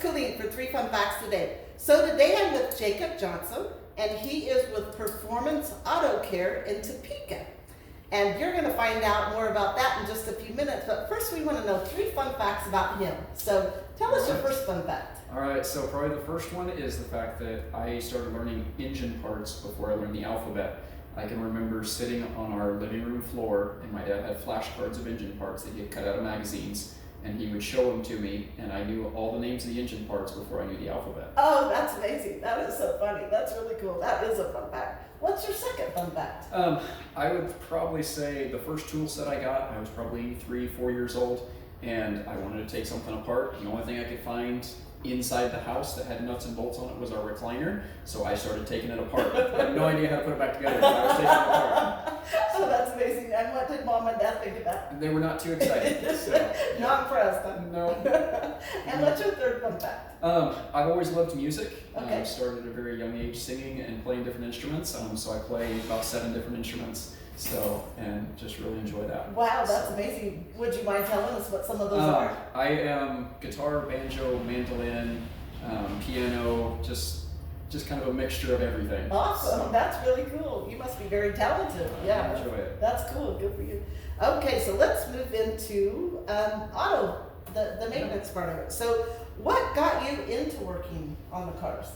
Colleen for 3 fun facts today. So today I'm with Jacob Johnson, and he is with Performance Auto Care in Topeka. And you're going to find out more about that in just a few minutes. But first, we want to know 3 fun facts about him. So tell us your first fun fact. All right, so probably the first one is the fact that I started learning engine parts before I learned the alphabet. I can remember sitting on our living room floor, and my dad had flashcards of engine parts that he had cut out of magazines, and he would show them to me, and I knew all the names of the engine parts before I knew the alphabet. Oh, that's amazing. That is so funny. That's really cool. That is a fun fact. What's your second fun fact? I would probably say the first tool set I got, I was probably 3-4 years old, and I wanted to take something apart. The only thing I could find inside the house that had nuts and bolts on it was our recliner, so I started taking it apart. I had no idea how to put it back together, so I was taking it apart. Oh, that's amazing. And what did Mom and Dad think of that? They were not too excited. So, Not impressed, huh? No. And what's your third fun fact? I've always loved music. Okay. Started at a very young age singing and playing different instruments, so I play about 7 different instruments, and just really enjoy that. Wow, that's amazing. Would you mind telling us what some of those are? I am guitar, banjo, mandolin, piano, just kind of a mixture of everything. Awesome. So, That's really cool. You must be very talented. Yeah. I enjoy it. That's cool. Good for you. Okay, so let's move into the maintenance part of it. So what got you into working on the cars?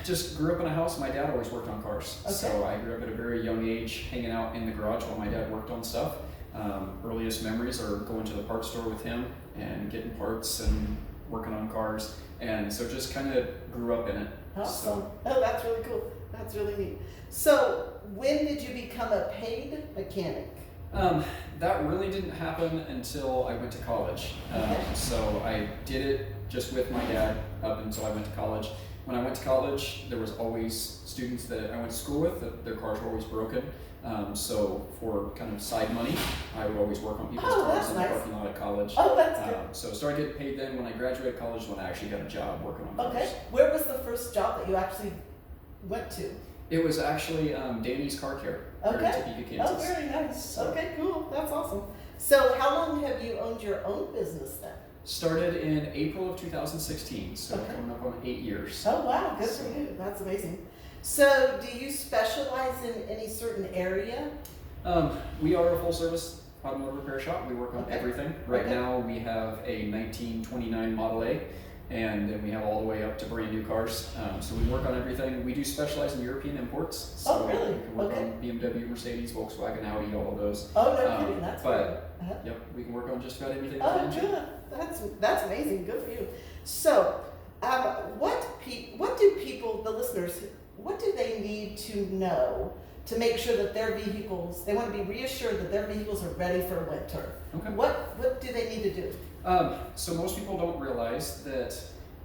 Just grew up in a house. My dad always worked on cars. Okay. So I grew up at a very young age hanging out in the garage while my dad worked on stuff. Earliest memories are going to the parts store with him and getting parts and working on cars. And so just kind of grew up in it. Awesome. Oh, that's really cool. That's really neat. So when did you become a paid mechanic? That really didn't happen until I went to college. Okay. So I did it just with my dad up until I went to college. When I went to college, there was always students that I went to school with that their cars were always broken. So for kind of side money, I would always work on people's cars in the parking lot at college. Oh, that's good. So started getting paid then. When I graduated college, when I actually got a job working on cars. Okay. Where was the first job that you actually went to? It was actually Danny's Car Care here in Topeka, Kansas. Oh, very nice. So, Okay, cool. That's awesome. So how long have you owned your own business then? started in April of 2016, so Okay. coming up on 8 years. Oh, wow. Good for you. That's amazing. So do you specialize in any certain area? We are a full service automotive repair shop. We work on Okay. everything. Right Okay. now we have a 1929 Model A, and then we have all the way up to brand new cars. So we work on everything. We do specialize in European imports. So Oh, really? we can work Okay. on BMW, Mercedes, Volkswagen, Audi, all of those. Oh, no kidding. That's but good. Uh-huh. Yep, we can work on just about anything. Oh, mentioned. good. That's amazing. Good for you. So, what do people, the listeners, what do they need to know to make sure that their vehicles, they want to be reassured that their vehicles are ready for winter? Okay. What do they need to do? So most people don't realize that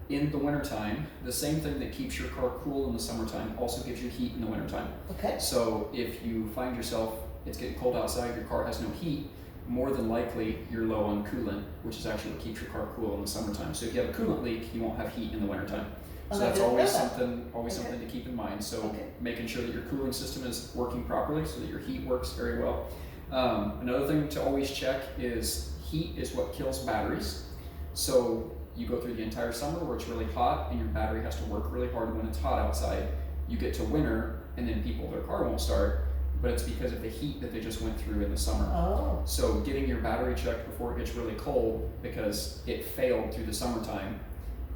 in the wintertime, the same thing that keeps your car cool in the summertime also gives you heat in the wintertime. Okay. So if you find yourself, it's getting cold outside, your car has no heat, more than likely you're low on coolant, which is actually what keeps your car cool in the summertime. So if you have a coolant leak, you won't have heat in the wintertime. So I that's didn't know always that. something, Okay. something to keep in mind. So Okay. making sure that your cooling system is working properly so that your heat works very well. Another thing to always check is heat is what kills batteries. So you go through the entire summer where it's really hot and your battery has to work really hard when it's hot outside. You get to winter and then their car won't start, but it's because of the heat that they just went through in the summer. Oh. So getting your battery checked before it gets really cold because it failed through the summertime,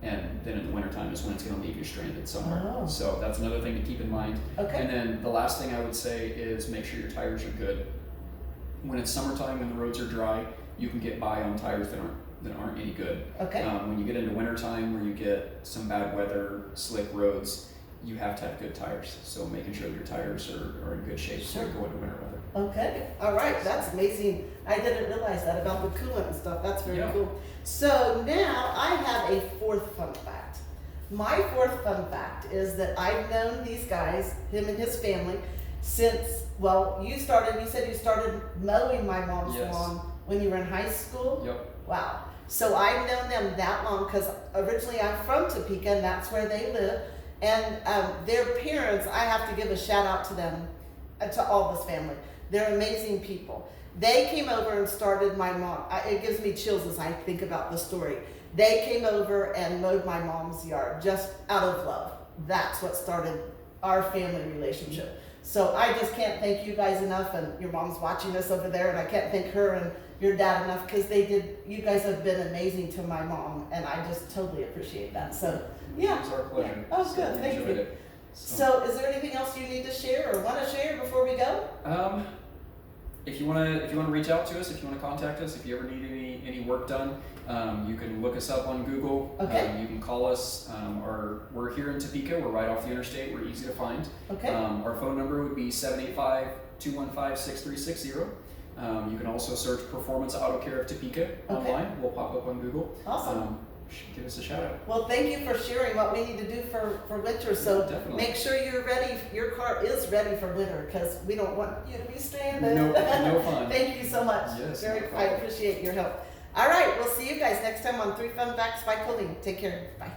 and then in the wintertime is when it's going to leave you stranded somewhere. Oh. So that's another thing to keep in mind. Okay. And then the last thing I would say is make sure your tires are good. When it's summertime, when the roads are dry, you can get by on tires that aren't any good. Okay. When you get into wintertime where you get some bad weather, slick roads, you have to have good tires. So making sure that your tires are in good shape so you go into winter weather. Okay. All right. That's amazing. I didn't realize that about the coolant and stuff. That's very Yeah. cool. So now I have a fourth fun fact. My fourth fun fact is that I've known these guys, him and his family, since, well, you said you started mowing my mom's Yes. lawn when you were in high school? Yep. Wow. So I've known them that long because originally I'm from Topeka and that's where they live. And their parents, I have to give a shout out to them, to all this family. They're amazing people. They came over and started my mom. It gives me chills as I think about the story. They came over and mowed my mom's yard just out of love. That's what started our family relationship. So I just can't thank you guys enough, and your mom's watching us over there, and I can't thank her and your dad enough, because you guys have been amazing to my mom, and I just totally appreciate that. So yeah. It was our pleasure. Oh, So good. we Thank enjoyed you. it. So is there anything else you need to share or want to share before we go? If you wanna reach out to us, if you wanna contact us, if you ever need any work done, you can look us up on Google. Okay. You can call us. We're here in Topeka. We're right off the interstate. We're easy to find. Okay. Our phone number would be 785-215-6360. You can also search Performance Auto Care of Topeka online. We'll pop up on Google. Awesome. Give us a shout out. Well, thank you for sharing what we need to do for winter. So Definitely. make sure you're ready. Your car is ready for winter, because we don't want you to be stranded. No fun. Thank you so much. Yes, I no problem. appreciate your help. All right, we'll see you guys next time on 3 Fun Facts by Colleen. Take care. Bye.